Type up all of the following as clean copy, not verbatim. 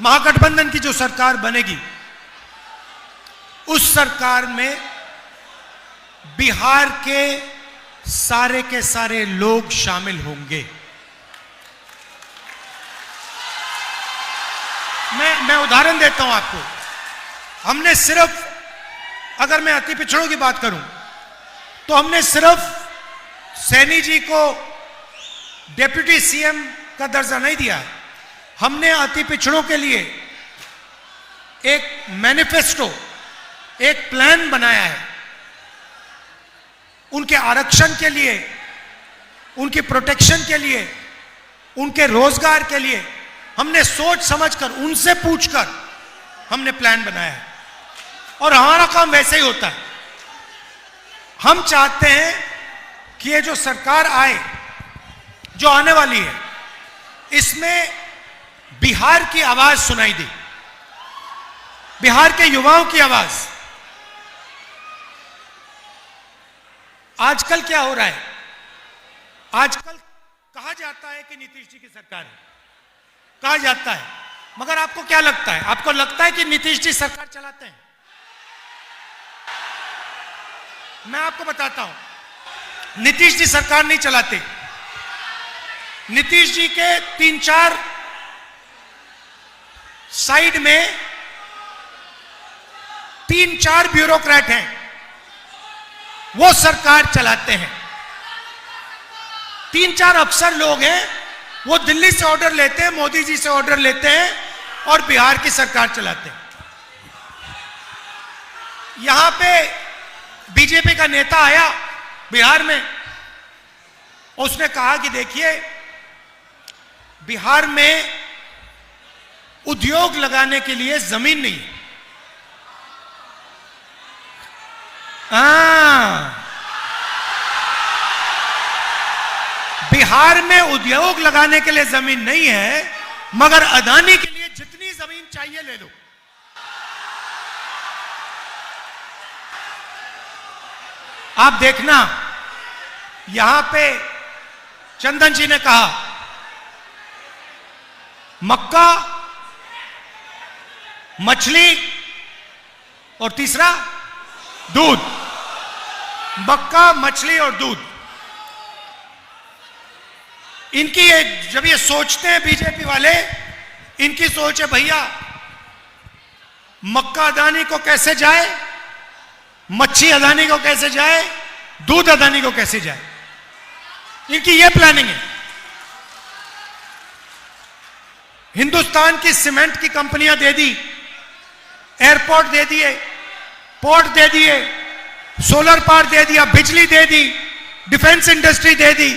महागठबंधन की जो सरकार बनेगी, उस सरकार में बिहार के सारे लोग शामिल होंगे। मैं उदाहरण देता हूं आपको। हमने सिर्फ, अगर मैं अति पिछड़ों की बात करूं, तो हमने सिर्फ सैनी जी को डिप्टी सीएम का दर्जा नहीं दिया है। हमने अति पिछड़ों के लिए एक मैनिफेस्टो, एक प्लान बनाया है। उनके आरक्षण के लिए, उनकी प्रोटेक्शन के लिए, उनके रोजगार के लिए हमने सोच समझकर, उनसे पूछकर हमने प्लान बनाया है। और हमारा काम वैसे ही होता है। हम चाहते हैं कि ये जो सरकार आए, जो आने वाली है, इसमें बिहार की आवाज सुनाई दे, बिहार के युवाओं की आवाज। आजकल क्या हो रहा है? आजकल कहा जाता है कि नीतीश जी की सरकार है, कहा जाता है, मगर आपको क्या लगता है? आपको लगता है कि नीतीश जी सरकार चलाते हैं? मैं आपको बताता हूं, नीतीश जी सरकार नहीं चलाते। नीतीश जी के 3-4 साइड में 3-4 ब्यूरोक्रेट हैं, वो सरकार चलाते हैं। 3-4 अफसर लोग हैं, वो दिल्ली से ऑर्डर लेते हैं, मोदी जी से ऑर्डर लेते हैं और बिहार की सरकार चलाते हैं। यहां पे बीजेपी का नेता आया बिहार में, उसने कहा कि देखिए, बिहार में उद्योग लगाने के लिए जमीन नहीं है। बिहार में उद्योग लगाने के लिए जमीन नहीं है, मगर अदानी के लिए जितनी जमीन चाहिए ले लो। आप देखना, यहां पे चंदन जी ने कहा मक्का, मछली और तीसरा दूध। मक्का, मछली और दूध। इनकी जब ये सोचते हैं बीजेपी वाले, इनकी सोच है भैया मक्का अदानी को कैसे जाए, मच्छी अदानी को कैसे जाए, दूध अदानी को कैसे जाए। इनकी ये प्लानिंग है। हिंदुस्तान की सीमेंट की कंपनियां दे दी, एयरपोर्ट दे दिए, पोर्ट दे दिए, सोलर पावर दे दिया, बिजली दे दी, डिफेंस इंडस्ट्री दे दी।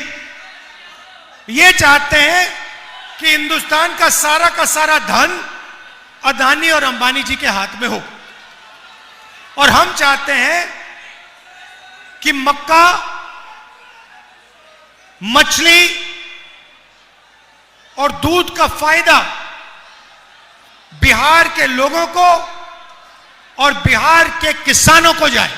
ये चाहते हैं कि हिंदुस्तान का सारा धन अदानी और अंबानी जी के हाथ में हो। और हम चाहते हैं कि मक्का, मछली और दूध का फायदा बिहार के लोगों को और बिहार के किसानों को जाए।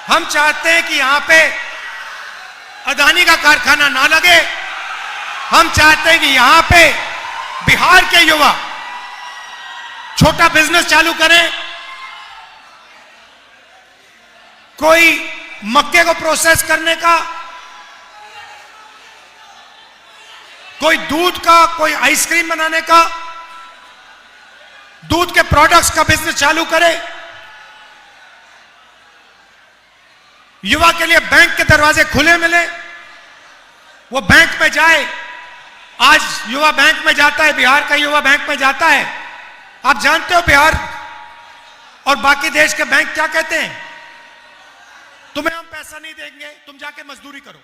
हम चाहते हैं कि यहां पे अदानी का कारखाना ना लगे। हम चाहते हैं कि यहां पे बिहार के युवा छोटा बिजनेस चालू करें। कोई मक्के को प्रोसेस करने का, कोई दूध का, कोई आइसक्रीम बनाने का, दूध के प्रोडक्ट्स का बिजनेस चालू करे। युवा के लिए बैंक के दरवाजे खुले मिले, वो बैंक में जाए। आज युवा बैंक में जाता है, बिहार का युवा बैंक में जाता है। आप जानते हो बिहार और बाकी देश के बैंक क्या कहते हैं? तुम्हें हम पैसा नहीं देंगे, तुम जाके मजदूरी करो।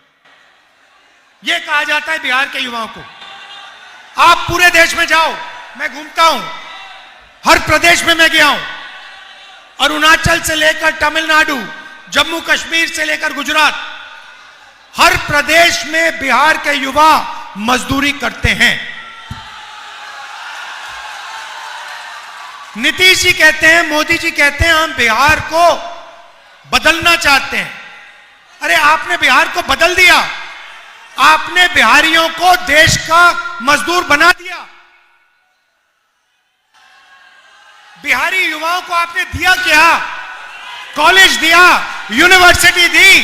यह कहा जाता है बिहार के युवाओं को। आप पूरे देश में जाओ, मैं घूमता हूं, हर प्रदेश में मैं गया हूं, अरुणाचल से लेकर तमिलनाडु, जम्मू कश्मीर से लेकर गुजरात, हर प्रदेश में बिहार के युवा मजदूरी करते हैं। नीतीश जी कहते हैं, मोदी जी कहते हैं, हम बिहार को बदलना चाहते हैं। अरे आपने बिहार को बदल दिया। आपने बिहारियों को देश का मजदूर बना दिया। बिहारी युवाओं को आपने दिया क्या? कॉलेज दिया, यूनिवर्सिटी दी,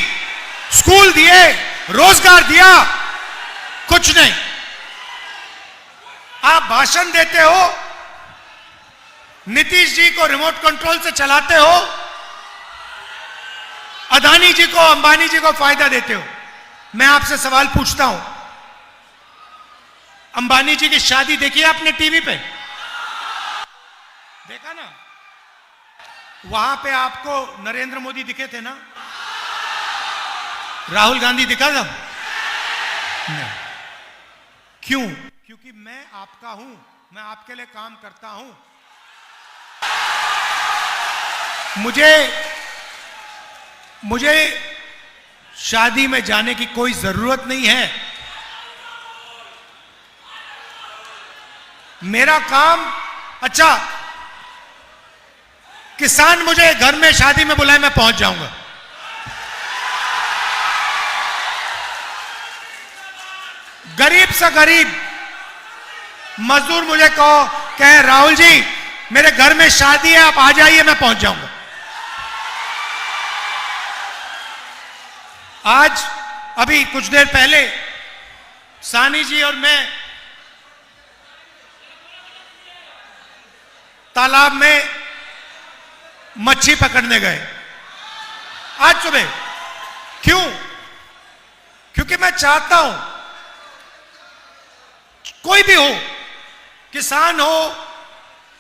स्कूल दिए, रोजगार दिया? कुछ नहीं। आप भाषण देते हो, नीतीश जी को रिमोट कंट्रोल से चलाते हो, अदानी जी को, अंबानी जी को फायदा देते हो। मैं आपसे सवाल पूछता हूं, अंबानी जी की शादी देखी आपने टीवी पे? देखा ना? वहां पे आपको नरेंद्र मोदी दिखे थे ना? राहुल गांधी दिखा था? नहीं। क्यों? क्योंकि मैं आपका हूं, मैं आपके लिए काम करता हूं। मुझे शादी में जाने की कोई जरूरत नहीं है। मेरा काम, अच्छा किसान मुझे घर में शादी में बुलाए, मैं पहुंच जाऊंगा। गरीब से गरीब मजदूर मुझे कहे राहुल जी मेरे घर में शादी है, आप आ जाइए, मैं पहुंच जाऊंगा। आज अभी कुछ देर पहले सानी जी और मैं तालाब में मच्छी पकड़ने गए आज सुबह। क्यों? क्योंकि मैं चाहता हूं कोई भी हो, किसान हो,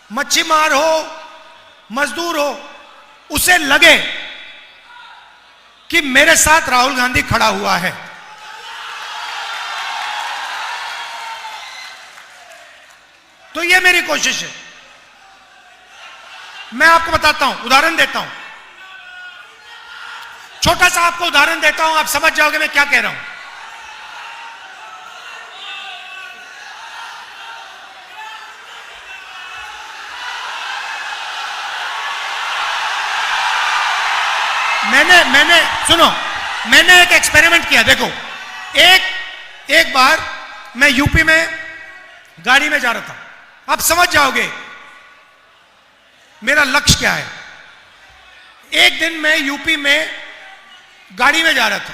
मच्छी मार हो, मजदूर हो, उसे लगे कि मेरे साथ राहुल गांधी खड़ा हुआ है। तो यह मेरी कोशिश है। मैं आपको बताता हूं, उदाहरण देता हूं, छोटा सा आपको उदाहरण देता हूं, आप समझ जाओगे मैं क्या कह रहा हूं। मैंने सुनो, मैंने एक एक्सपेरिमेंट किया। देखो, एक बार मैं यूपी में गाड़ी में जा रहा था, आप समझ जाओगे मेरा लक्ष्य क्या है। एक दिन मैं यूपी में गाड़ी में जा रहा था,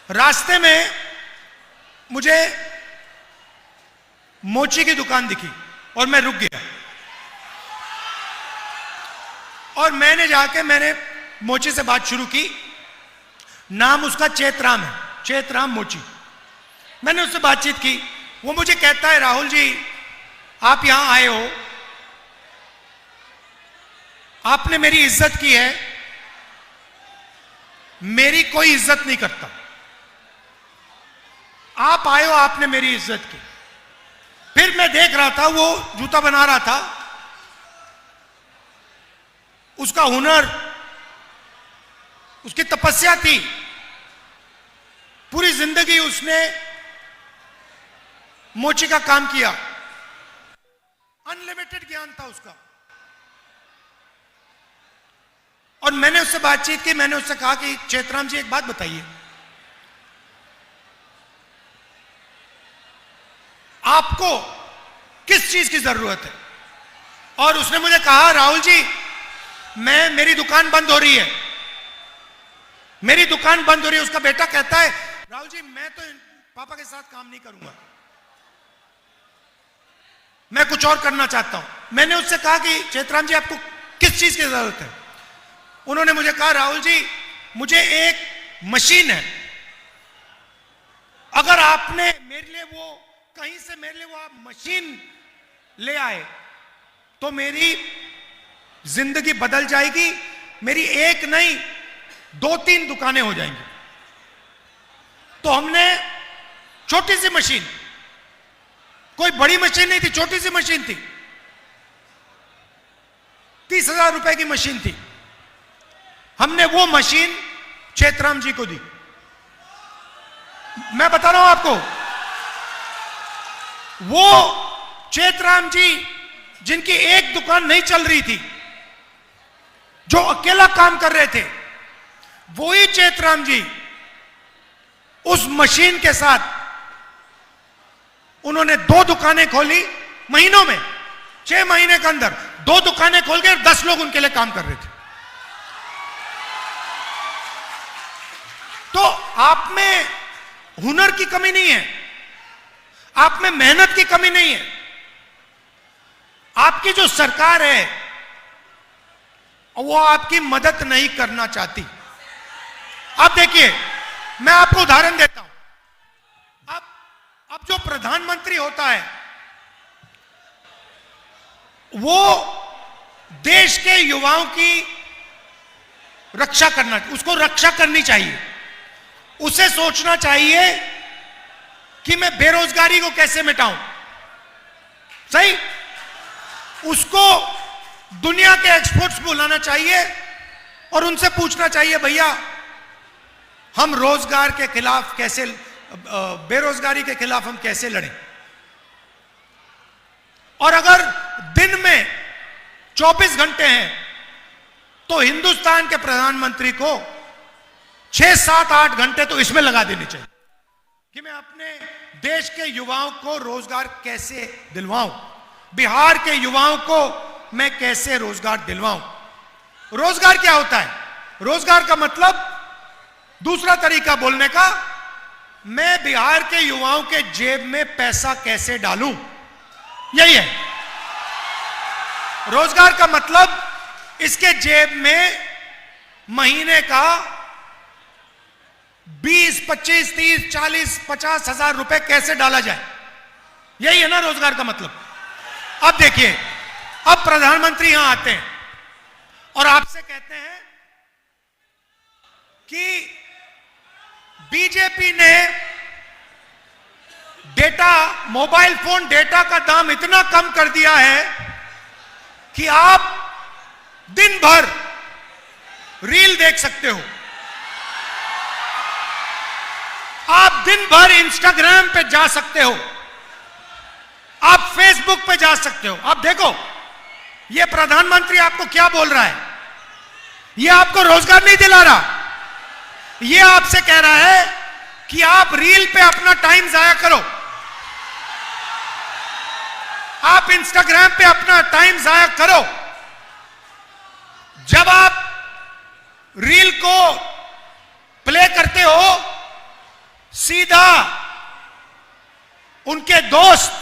रास्ते में मुझे मोची की दुकान दिखी और मैं रुक गया और मैंने मोची से बात शुरू की। नाम उसका चेतराम है, चेतराम मोची। मैंने उससे बातचीत की। वो मुझे कहता है राहुल जी आप यहां आए हो, आपने मेरी इज्जत की है, मेरी कोई इज्जत नहीं करता। आप आए हो, आपने मेरी इज्जत की। फिर मैं देख रहा था वो जूता बना रहा था, उसका हुनर, उसकी तपस्या थी, पूरी जिंदगी उसने मोची का काम किया, अनलिमिटेड ज्ञान था उसका। और मैंने उससे बातचीत की, मैंने उससे कहा कि चेतराम जी एक बात बताइए, आपको किस चीज की जरूरत है? और उसने मुझे कहा राहुल जी मेरी दुकान बंद हो रही है, मेरी दुकान बंद हो रही है। उसका बेटा कहता है राहुल जी मैं तो पापा के साथ काम नहीं करूंगा, मैं कुछ और करना चाहता हूं। मैंने उससे कहा कि चेतराम जी आपको किस चीज की जरूरत है? उन्होंने मुझे कहा राहुल जी मुझे एक मशीन है, अगर आपने मेरे लिए वो कहीं से मेरे लिए वो आप मशीन ले आए तो मेरी जिंदगी बदल जाएगी, मेरी एक नहीं 2-3 दुकानें हो जाएंगी। तो हमने छोटी सी मशीन, कोई बड़ी मशीन नहीं थी, छोटी सी मशीन थी, 30,000 रुपए की मशीन थी, हमने वो मशीन चेतराम जी को दी। मैं बता रहा हूं आपको, वो चेतराम जी जिनकी एक दुकान नहीं चल रही थी, जो अकेला काम कर रहे थे, वही चेतराम जी उस मशीन के साथ उन्होंने 2 दुकानें खोली महीनों में, 6 महीने के अंदर 2 दुकानें खोल के 10 लोग उनके लिए काम कर रहे थे। तो आप में हुनर की कमी नहीं है, आप में मेहनत की कमी नहीं है। आपकी जो सरकार है वो आपकी मदद नहीं करना चाहती। अब देखिए, मैं आपको उदाहरण देता हूं। अब जो प्रधानमंत्री होता है वो देश के युवाओं की रक्षा करना, उसको रक्षा करनी चाहिए। उसे सोचना चाहिए कि मैं बेरोजगारी को कैसे मिटाऊं। सही? उसको दुनिया के एक्सपर्ट्स बुलाना चाहिए और उनसे पूछना चाहिए, भैया हम रोजगार के खिलाफ कैसे, बेरोजगारी के खिलाफ हम कैसे लड़ें। और अगर दिन में 24 घंटे हैं तो हिंदुस्तान के प्रधानमंत्री को 6, 7, 8 घंटे तो इसमें लगा देने चाहिए कि मैं अपने देश के युवाओं को रोजगार कैसे दिलवाऊं, बिहार के युवाओं को मैं कैसे रोजगार दिलवाऊं। रोजगार क्या होता है? रोजगार का मतलब, दूसरा तरीका बोलने का, मैं बिहार के युवाओं के जेब में पैसा कैसे डालूं, यही है रोजगार का मतलब। इसके जेब में महीने का 20, 25, 30, 40, 50 हजार रुपए कैसे डाला जाए, यही है ना रोजगार का मतलब। अब देखिए, अब प्रधानमंत्री यहां आते हैं और आपसे कहते हैं कि बीजेपी ने डेटा, मोबाइल फोन डेटा का दाम इतना कम कर दिया है कि आप दिन भर रील देख सकते हो, आप दिन भर इंस्टाग्राम पे जा सकते हो, आप फेसबुक पे जा सकते हो। आप देखो, ये प्रधानमंत्री आपको क्या बोल रहा है, ये आपको रोजगार नहीं दिला रहा, ये आपसे कह रहा है कि आप रील पे अपना टाइम जाया करो, आप इंस्टाग्राम पे अपना टाइम जाया करो। जब आप रील को प्ले करते हो, सीधा उनके दोस्त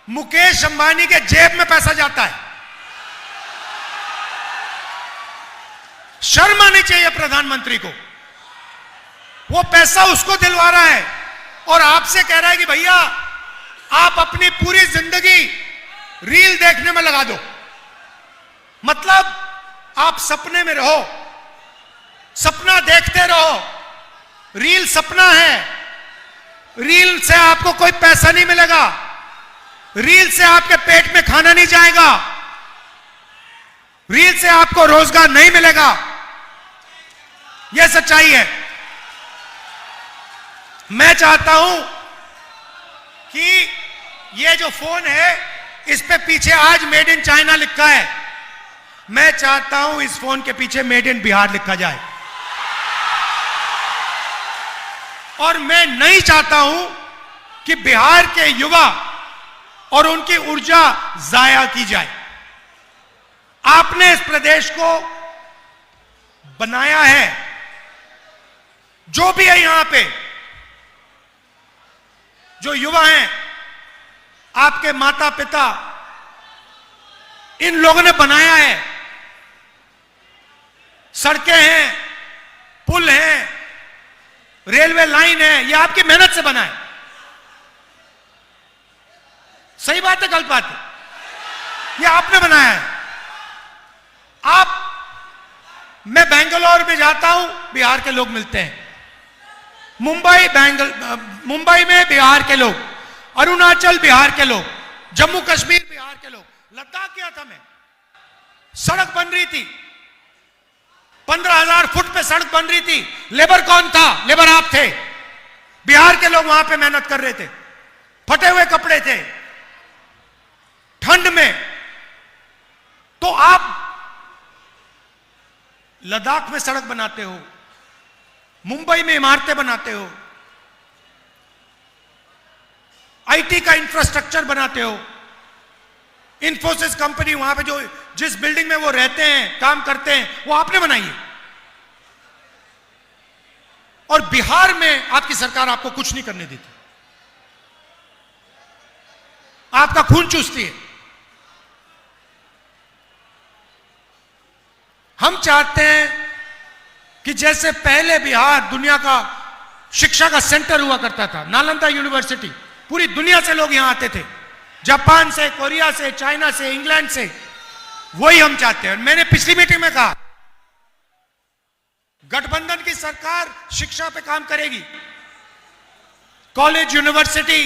मुकेश अंबानी के जेब में पैसा जाता है। शर्म आनी चाहिए प्रधानमंत्री को। वो पैसा उसको दिलवा रहा है और आपसे कह रहा है कि भैया आप अपनी पूरी जिंदगी रील देखने में लगा दो। मतलब आप सपने में रहो, सपना देखते रहो। रील सपना है, रील से आपको कोई पैसा नहीं मिलेगा, रील से आपके पेट में खाना नहीं जाएगा, रील से आपको रोजगार नहीं मिलेगा। यह सच्चाई है। मैं चाहता हूं कि यह जो फोन है इस पे पीछे आज मेड इन चाइना लिखा है, मैं चाहता हूं इस फोन के पीछे मेड इन बिहार लिखा जाए। और मैं नहीं चाहता हूं कि बिहार के युवा और उनकी ऊर्जा जाया की जाए। आपने इस प्रदेश को बनाया है, जो भी है यहां पे, जो युवा हैं, आपके माता पिता, इन लोगों ने बनाया है। सड़कें हैं, पुल हैं, रेलवे लाइन है, यह आपकी मेहनत से बना है। सही बात है, गलत बात है? यह आपने बनाया है। मैं बेंगलोर में जाता हूं, बिहार के लोग मिलते हैं। मुंबई में बिहार के लोग, अरुणाचल बिहार के लोग, जम्मू कश्मीर बिहार के लोग, लद्दाख गया था मैं, सड़क बन रही थी, 15,000 फुट पे सड़क बन रही थी। लेबर कौन था? लेबर आप थे। बिहार के लोग वहां पे मेहनत कर रहे थे, फटे हुए कपड़े थे, ठंड में। तो आप लद्दाख में सड़क बनाते हो, मुंबई में इमारतें बनाते हो, आईटी का इंफ्रास्ट्रक्चर बनाते हो। इंफोसिस कंपनी वहां पे जो जिस बिल्डिंग में वो रहते हैं, काम करते हैं, वो आपने बनाई है। और बिहार में आपकी सरकार आपको कुछ नहीं करने देती, आपका खून चूसती है। हम चाहते हैं कि जैसे पहले बिहार दुनिया का शिक्षा का सेंटर हुआ करता था, नालंदा यूनिवर्सिटी, पूरी दुनिया से लोग यहां आते थे, जापान से, कोरिया से, चाइना से, इंग्लैंड से, वही हम चाहते हैं। मैंने पिछली मीटिंग में कहा गठबंधन की सरकार शिक्षा पे काम करेगी, कॉलेज, यूनिवर्सिटी,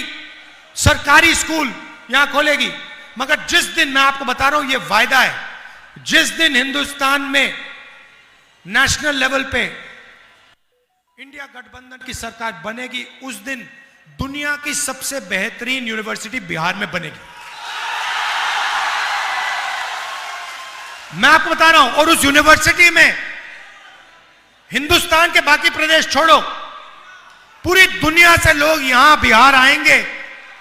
सरकारी स्कूल यहां खोलेगी। मगर जिस दिन, मैं आपको बता रहा हूं, यह वायदा है, जिस दिन हिंदुस्तान में नेशनल लेवल पे इंडिया गठबंधन की सरकार बनेगी, उस दिन दुनिया की सबसे बेहतरीन यूनिवर्सिटी बिहार में बनेगी। मैं आपको बता रहा हूं। और उस यूनिवर्सिटी में हिंदुस्तान के बाकी प्रदेश छोड़ो, पूरी दुनिया से लोग यहां बिहार आएंगे,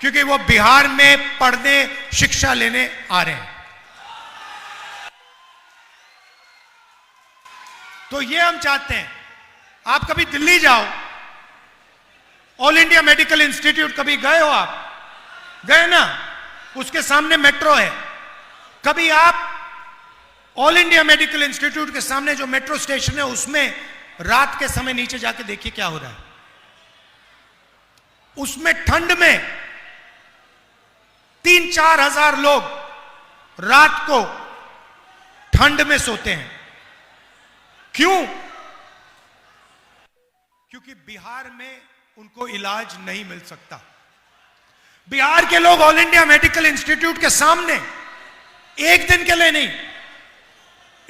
क्योंकि वो बिहार में पढ़ने, शिक्षा लेने आ रहे हैं। तो ये हम चाहते हैं। आप कभी दिल्ली जाओ, ऑल इंडिया मेडिकल इंस्टीट्यूट कभी गए हो? आप गए ना? उसके सामने मेट्रो है। कभी आप ऑल इंडिया मेडिकल इंस्टीट्यूट के सामने जो मेट्रो स्टेशन है, उसमें रात के समय नीचे जाके देखिए क्या हो रहा है। उसमें ठंड में 3-4 हजार लोग रात को ठंड में सोते हैं। क्यों? क्योंकि बिहार में उनको इलाज नहीं मिल सकता। बिहार के लोग ऑल इंडिया मेडिकल इंस्टीट्यूट के सामने एक दिन के लिए नहीं,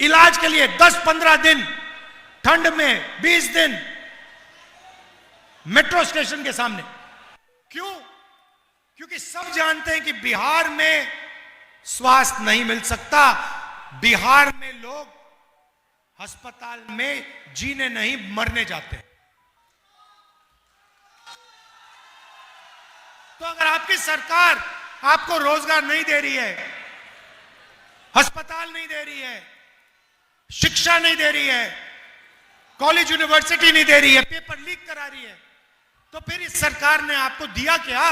इलाज के लिए 10-15 दिन, ठंड में 20 दिन मेट्रो स्टेशन के सामने। क्यों? क्योंकि सब जानते हैं कि बिहार में स्वास्थ्य नहीं मिल सकता। बिहार में लोग अस्पताल में जीने नहीं, मरने जाते हैं। तो अगर आपकी सरकार आपको रोजगार नहीं दे रही है, अस्पताल नहीं दे रही है, शिक्षा नहीं दे रही है, कॉलेज यूनिवर्सिटी नहीं दे रही है, पेपर लीक करा रही है, तो फिर इस सरकार ने आपको दिया क्या?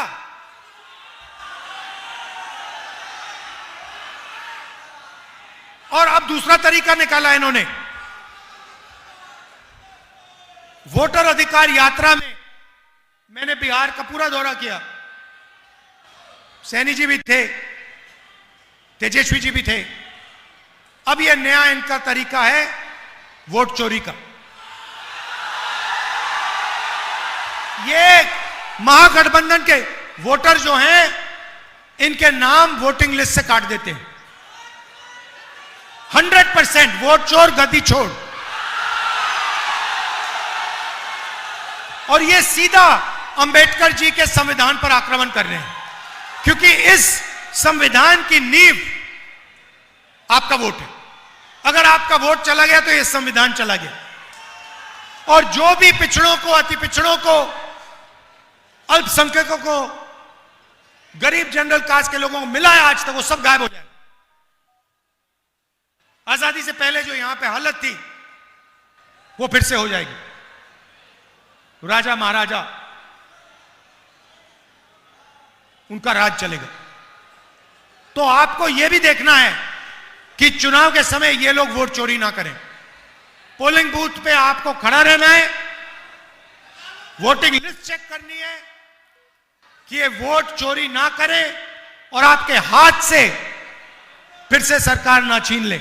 और अब दूसरा तरीका निकाला इन्होंने। वोटर अधिकार यात्रा में मैंने बिहार का पूरा दौरा किया। सैनी जी भी थे, तेजस्वी जी भी थे। अब यह नया इनका तरीका है वोट चोरी का। ये महागठबंधन के वोटर जो हैं, इनके नाम वोटिंग लिस्ट से काट देते हैं। 100% वोट चोर गद्दी छोड़। और ये सीधा अंबेडकर जी के संविधान पर आक्रमण कर रहे हैं, क्योंकि इस संविधान की नींव आपका वोट है। अगर आपका वोट चला गया तो यह संविधान चला गया। और जो भी पिछड़ों को, अति पिछड़ों को, अल्पसंख्यकों को, गरीब जनरल कास्ट के लोगों को मिला है आज तक, वो सब गायब हो जाए। आजादी से पहले जो यहां पे हालत थी, वो फिर से हो जाएगी। राजा महाराजा, उनका राज चलेगा। तो आपको यह भी देखना है कि चुनाव के समय ये लोग वोट चोरी ना करें। पोलिंग बूथ पे आपको खड़ा रहना है, वोटिंग लिस्ट चेक करनी है कि ये वोट चोरी ना करें और आपके हाथ से फिर से सरकार ना छीन ले।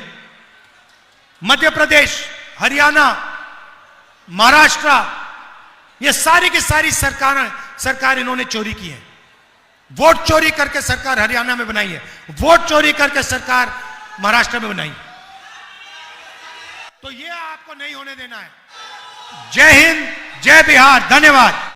मध्य प्रदेश, हरियाणा, महाराष्ट्र, ये सारी की सारी सरकार इन्होंने चोरी की है। वोट चोरी करके सरकार हरियाणा में बनाई है, वोट चोरी करके सरकार महाराष्ट्र में बनाई। तो ये आपको नहीं होने देना है। जय हिंद, जय बिहार, धन्यवाद।